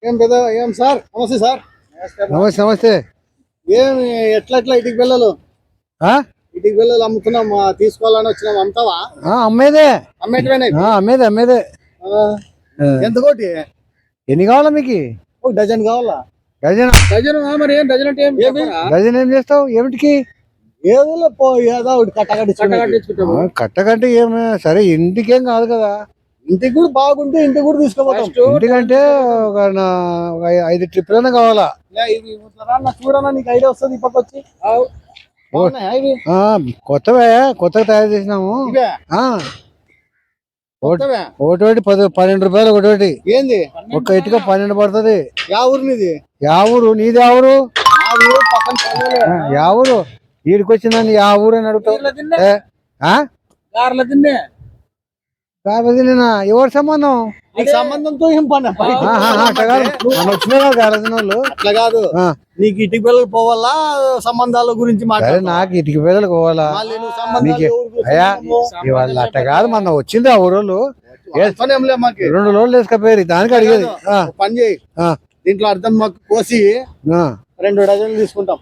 ఏం పెద్ద ఏం సార్ నమస్తే సార్. నమస్తే నమస్తే. ఏం ఎట్లా ఇటుకి పిల్లలు ఇటుకి పిల్లలు అమ్ముతున్నాం, తీసుకోవాలని వచ్చినాం. అమ్ముతావా? అమ్మేదే. అమ్మేటివేనా? అమ్మేదే. ఎంత కోటి? ఎన్ని కావాలా మీకు? ఒక డజన్ కావాలా? డజన్? డజన్ మరి ఏం డజన్ అంటే డజన్ ఏం చేస్తావు? ఏమిటికి? ఏదో ఏదో ఒకటి కట్టకట్టించుకుంటాము. కట్టకంటే ఏమి సరే, ఇంటికేం కాదు కదా. ఇంటికి కూడా బాగుంటే ఇంటికి కూడా తీసుకోపోతాం. ఇంటికంటే ఒక 5 ట్రిప్పులైనా కావాలా. చూడనా, నీకు ఐడియా వస్తుంది. ఈ పక్క వచ్చి కొత్తగా తయారు చేసినాము. ఒకటి 12 రూపాయలు ఒకటి. ఏంది ఒక్క ఇటుక 12 పడుతుంది. యా ఊరు నీది? యా ఊరు నీది? యా ఊరు? యా ఊరు? వీడికి వచ్చిందని యా ఊరు అని అడుగుతావు? ఎవరి సంబంధం? నీకు సంబంధంతో ఏం పని? వచ్చినా గారజన వాళ్ళు అట్లా కాదు. నీకు ఇటుక పిల్లలకు పోవాలా, సంబంధాల గురించి మాట్లాడు. నాకు ఇటుక పిల్లలకు పోవాలా? అయ్యా ఇవాళ అట్ట కాదు, మన వచ్చింది ఆ ఊరోళ్ళు 2 రోజులు వేసుకపోయారు. దానికి అడిగేది. పని చేయి, దీంట్లో అర్థం మాకు కోసి 2 డజన్లు తీసుకుంటాం.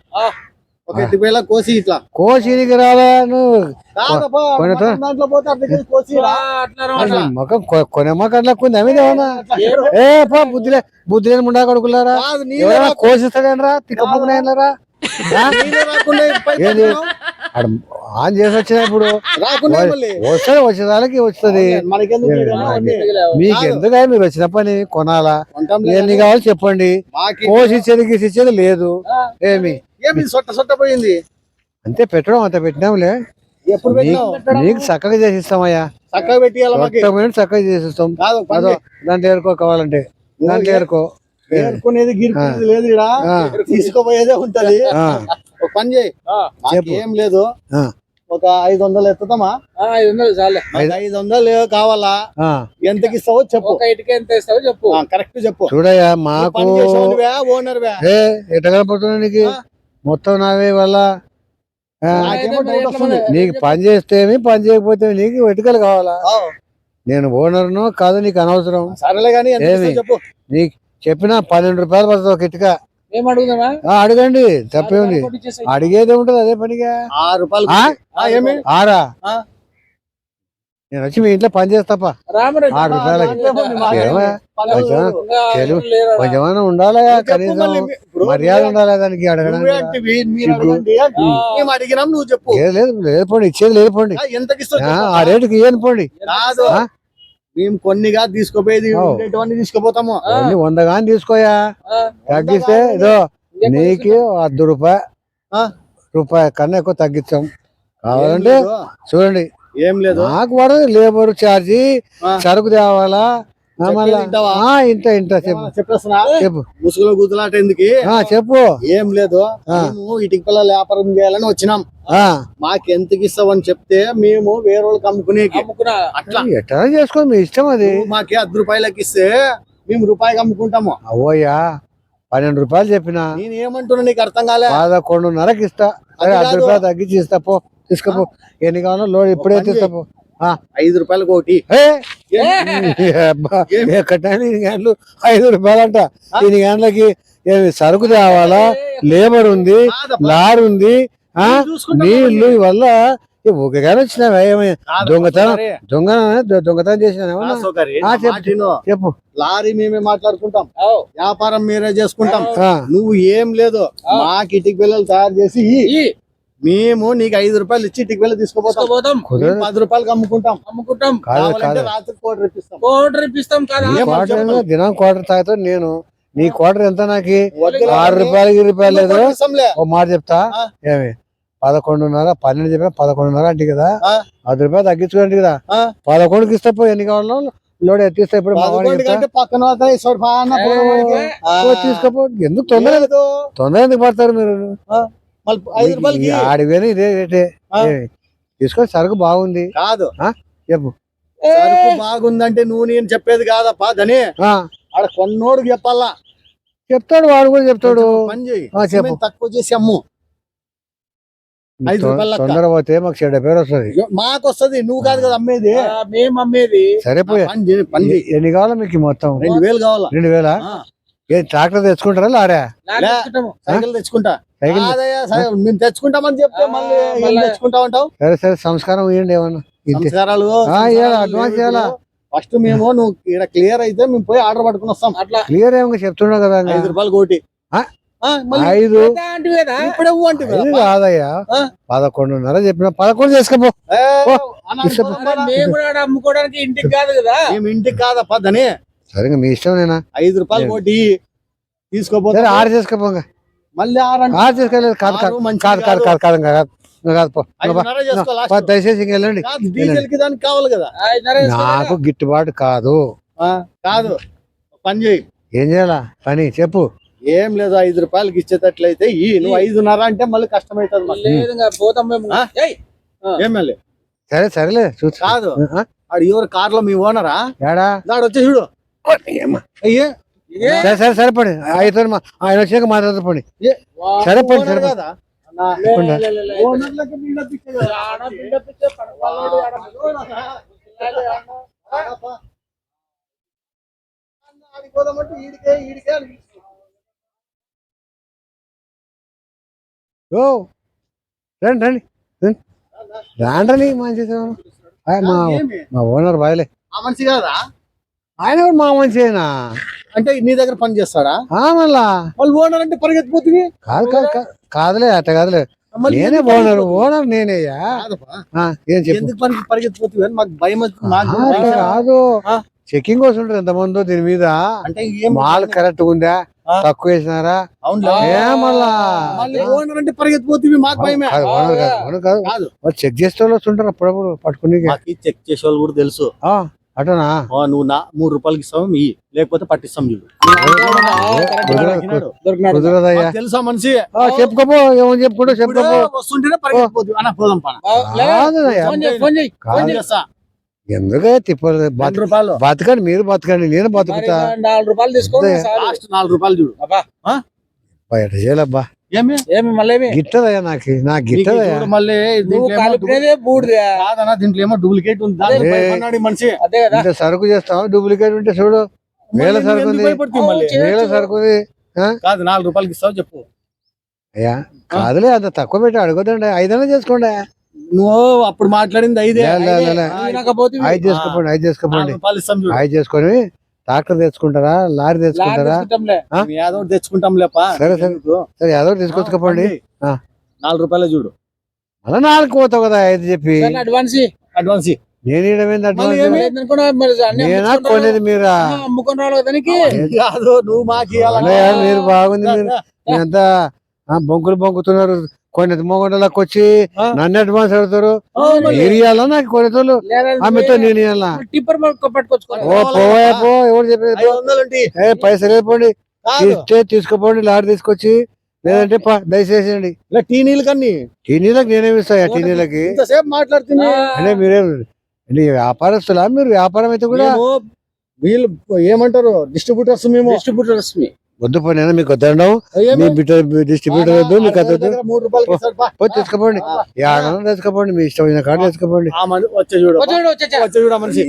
ఒక ఇటుక పిల్ల కోసి ఇట్లా కోసి రాలే నువ్వు. కొనే మాకు అట్లా కొంది అమ్మేదేమన్నా? బుద్ధి ముండా కొడుకులారా, కోసిస్తాడేనరా? తిక్కపుకునేరా? ఆన్ చేసి వచ్చిన ఇప్పుడు వచ్చేదానికి వస్తుంది. మీకెందుకు? మీరు వచ్చిన పని కొనాలా? ఎన్ని కావాలి చెప్పండి. కోసిచ్చేది లేదు. ఏమి పోయింది అంతే, పెట్టడం అంత పెట్టినాంలే. నీకు చక్కగా చేసిస్తామయ్యా. చక్కగా పెట్టి చక్కగా చేసిస్తాం. దాంట్లో ఏరుకో కావాలంటే దాంట్లో ఏరుకునేది గిరుకునేది లేదు. తీసుకోపోయేదే ఉంటది. ఒక పని చేయి, ఏం లేదు, ఒక 500 ఎత్తుతామా? 500 చాలే. 500 కావాలా? ఎంతకి ఇస్తావో చెప్పు. ఇటుక ఎంత ఇస్తావో చెప్పు. కరెక్ట్ చెప్పు. చూడయ్యా, మాకు ఓనర్ ఎట్లా కనపడుతున్నా నీకు? మొత్తం నావే వల్ల నీకు పని చేస్తే పని చేయకపోతే నీకు వెటుకలు కావాలా? నేను ఓనర్ను కాదు, నీకు అనవసరం. సరేలే కానీ చెప్పు. నీకు చెప్పిన 12 రూపాయలు పడుతుంది ఒక ఇటుక. అడగండి, తప్పేముంది. అడిగేది ఉంటది అదే పనిగా. 6 రూపాయలు. 6? నేను వచ్చి మీ ఇంట్లో పని చేస్తాపా. 6 రూపాయలకి కొంచెమైనా ఉండాలా, కనీసం మర్యాద ఉండాలా దానికి. అడగడానికి లేదు పోండి, ఇచ్చేది లేదు పోండి. ఆ రేటుకి ఇయ్యను పోండి. మేము కొన్నిగా తీసుకోపోయేది తీసుకుపోతాము. 100 గాని తీసుకోయా, తగ్గిస్తే ఇదో నీకు 10 రూపాయి కన్నా ఎక్కువ తగ్గించాం. కావాలంటే చూడండి. ఏం లేదు, నాకు పడదు లేబర్ ఛార్జీ, సరుకు తేవాలా మళ్ళా. ఇంత చెప్పు. ముసుగులో గుద్దులాట ఎందుకు? చెప్పు. ఏం లేదు, ఇటుక పిల్లలు వ్యాపారం చేయాలని వచ్చినాం. మాకు ఎంతకి ఇస్తావని చెప్తే మేము వేరే వాళ్ళకి అమ్ముకునేకి. అట్లా ఎట్లా చేసుకో, మీ ఇష్టం అది. మాకే 10 రూపాయలకి ఇస్తే మేము రూపాయికి అమ్ముకుంటాము. అవోయ్యా 12 రూపాయలు చెప్పినా. నేను ఏమంటున్నా నీకు అర్థం కాలే? 11:30కి ఇస్తా. 10 రూపాయలు తగ్గించి ఇస్తా పో, తీసుకోపో. ఎన్ని కావాలో లోడ్ ఇప్పుడే తీస్తాపో. 5 రూపాయలకు ఒకటి. 5 రూపాయలు అంట. 3 గంటలకి సరుకు తేవాలా, లేబర్ ఉంది, లారీ ఉంది, నీళ్లు వల్ల ఒకగానే వచ్చినావా? దొంగతనం చేసినా? చెప్పు. లారీ మేమే మాట్లాడుకుంటాం, వ్యాపారం మీరే చేసుకుంటాం. నువ్వు ఏం లేదు, మాకు ఇటుక పిల్లలు తయారు చేసి మేము నీకు 5 రూపాయలు ఇచ్చి ఇటుక పిల్లలు తీసుకుపోతాం. 10 రూపాయలకి అమ్ముకుంటాం. రాత్రి కోటర్ ఇప్పిస్తాం. దినం కోటర్ తాగుతాను నేను. నీ కోటర్ ఎంత? నాకు 6 రూపాయలు 2 రూపాయలు లేదు. ఓ మాట చెప్తా, ఏమి 11:30 12 చెప్పిన 11:30 అంటే కదా, 10 రూపాయలు తగ్గించుకోండి కదా. 11కి ఇస్తా పో. ఎన్ని కావాలో లోడ్ ఎత్తిస్తా. ఇప్పుడు తీసుకోపో. ఎందుకు తొందర ఎందుకు పడతారు మీరు? ఆడిపోయినా ఇదే రేటే. తీసుకొని సరుకు బాగుంది కాదు చెప్పు. సరుకు బాగుందంటే నువ్వు నేను చెప్పేది కాదప్పా. దాని ఆడ కొన్నోడికి చెప్పాలా? చెప్తాడు, వాడు కూడా చెప్తాడు. పని చేయి, తక్కువ చేసి అమ్ము. 5 రూపాయలు తొందర పోతే మాకు చెడ్డ పేరు వస్తుంది. మాకు వస్తుంది, నువ్వు కాదు కదా అమ్మేది. మేము అమ్మేది. సరిపోయా. ఎన్ని కావాలా మీకు? మొత్తం 2000 కావాలా? 2000 ఏ ట్రాక్టర్ తెచ్చుకుంటారా లారా లే. సైకిల్ తెచ్చుకుంటా సైకిల్ కాదయ్యా, మేము తెచ్చుకుంటామని చెప్తే మళ్ళీ ఏం తెచ్చుకుంటా ఉంటావు? సరే సరే సంస్కారం ఇవ్వండి ఏమన్నా ఇంతే. సంస్కారాలు ఇవ్వాలా, అడ్వాన్స్ ఇవ్వాలా. ఫస్ట్ మేము నువ్వు ఇక్కడ క్లియర్ అయితే మేము పోయి ఆర్డర్ పట్టుకుని వస్తాం. అట్లా క్లియర్ ఏమో చెప్తున్నావు కదా 5 రూపాయలు కోటి. ఆ? మళ్ళీ 5 అంటే కదా ఇప్పుడే ఊ అంటే ఇది కాదయ్యా, 11:30 చెప్పిన 11 చేసుకపో. మేము కూడా ఆడ అమ్ముకోవడానికి ఇంటికి కాదు కదా. మేము ఇంటికి కాదప్ప దని. సరే మీ ఇష్టం నేనా. 5 రూపాయలు కోటి తీసుకోపోతే సరే 6 చేసుకోపోగా. మళ్ళీ 6 చేసుకోలేదు. కాదు కాదు కాదు కాదు కాదు కాదు కాదు కాదు పో. దయచేసి ఇంక వెళ్ళండి. డీజిల్ కి దానికి కావాలి కదా. నాకు గిట్టుబాటు కాదు. కాదు పని చేయి. ఏం చేయాలా పని చెప్పు. ఏం లేదు, 5 రూపాయలకి ఇచ్చేటట్లయితే నువ్వు 5:30 అంటే మళ్ళీ కష్టమైతుంది మళ్ళీ. పోతాం మేము. ఏం మళ్ళీ సరే సరేలే చూసి కాదు. ఆడు ఎవరు కార్ లో మీ ఓనరా? ఏడా దాడు వచ్చే చూడు. అయ్యే సరే సరే సరిపడి ఆయన వచ్చాక మాట్లాడుకోండి. సరిపడి సరే కదా ఓ రండి రండి రాండ్రని మంచి మా ఓనర్ బాయలే. ఆ మనిషి కాదా? ఆయన కూడా మా మంచినా. అంటే నీ దగ్గర పని చేస్తాడా? మళ్ళా వాళ్ళు ఓనర్ అంటే పరిగెత్తిపోతుంది. కాదు కాదు కాదులే అట్ట కాదులే. నేనే ఓనర్ నేనేయ్యా. ఏం చెప్పు. ఎందుకు పరిగెత్తిపోతుంది అని మాకు భయం. కాదు చెకింగ్ వస్తుంటారు ఎంతమందో దీని మీద. అంటే మాల్ కరెక్ట్ ఉందా తక్కువ వేసినారా? మళ్ళా ఓనర్ అంటే పరిగెత్తిపోతుంది మాకు భయమే. కాదు చెక్ చేసే వాళ్ళు వస్తుంటారు అప్పుడప్పుడు పట్టుకుని. చెక్ చేసే వాళ్ళు కూడా తెలుసు. అటనా నువ్వు 3 రూపాయలకి ఇస్తావు లేకపోతే పట్టిస్తాం చూడు. కుదరదయ్యా. తెలుసా మనిషి? చెప్పుకోపో ఏమని చెప్పుకుంటూ చెప్పుకోపో. వస్తుంటేనే పరిగెత్తిపోతుంది అన్న పోదాం పన. ఎందుకే తిప్పలు బతకండి, మీరు బతకండి, నేను బతుకుతా. 4 రూపాయలు తీసుకోండి. 4 రూపాయలు చూడు. బయట చేయాలబ్బా. గిట్టదయ్యా నాకు గిట్టదయ్యా. మళ్ళీ దీంట్లో ఏమో డూప్లికేట్ ఉంది మనిషి. ఇంత సరుకు చేస్తాం డూప్లికేట్ ఉంటే చూడు. వేల సరుకు వేల సరుకు కాదు. 4 రూపాయలకి ఇస్తావు చెప్పు. అయ్యా కాదులే అంత తక్కువ పెట్టి అడగొద్దండి. 5 చేసుకోండి. నువ్వు అప్పుడు మాట్లాడింది 5 చేసుకోండి. 5 చేసుకోండి. 5 చేసుకొని ట్రాక్టర్ తెచ్చుకుంటారా లారీ తెచ్చుకుంటారా? ఏదో తెచ్చుకుంటాం లేపా. సరే సరే సరే ఏదో తీసుకొచ్చుకోండి. 4 రూపాయలు చూడు. అలా 4 పోతావు కదా 5 చెప్పి. అడ్వాన్స్ నేను నేనా కొనేది మీరా? కాదు నువ్వు మాకు మీరు బాగుంది. మీరు ఎంత బొంకులు బొంకుతున్నారు. కొన్ని మొగంటలకు వచ్చి నన్ను అడ్వాన్స్ అడుగుతారు. మీరు ఇవ్వాలా నాకు కొనేతోళ్ళు ఆమెతో నేను ఇవ్వాలా? పో ఎవరు చెప్పేది? పైసలు అయిపోండి ఇస్తే తీసుకోపోండి లారీ తీసుకొచ్చి. లేదంటే దయచేసేయండి. టీ నీళ్ళు కన్నీ టీ నీళ్ళకి నేనేమి ఇస్తాయా? టీ నీళ్ళకి మాట్లాడుతున్నా అంటే మీరేం అంటే వ్యాపారస్తులా? మీరు వ్యాపారం అయితే కూడా వీళ్ళు ఏమంటారు డిస్ట్రిబ్యూటర్స్. మేము డిస్ట్రిబ్యూటర్స్ వద్దు పోయినా మీకు వద్దండం. మీ డిస్ట్రిబ్యూటర్ వద్దు మీకు వద్దు. 3 రూపాయలు తెచ్చుకోండి. ఏడన్నా తెచ్చుకోండి. మీ ఇష్టమైన కాడ తెచ్చుకోండి. వచ్చే చూడ మనిషి.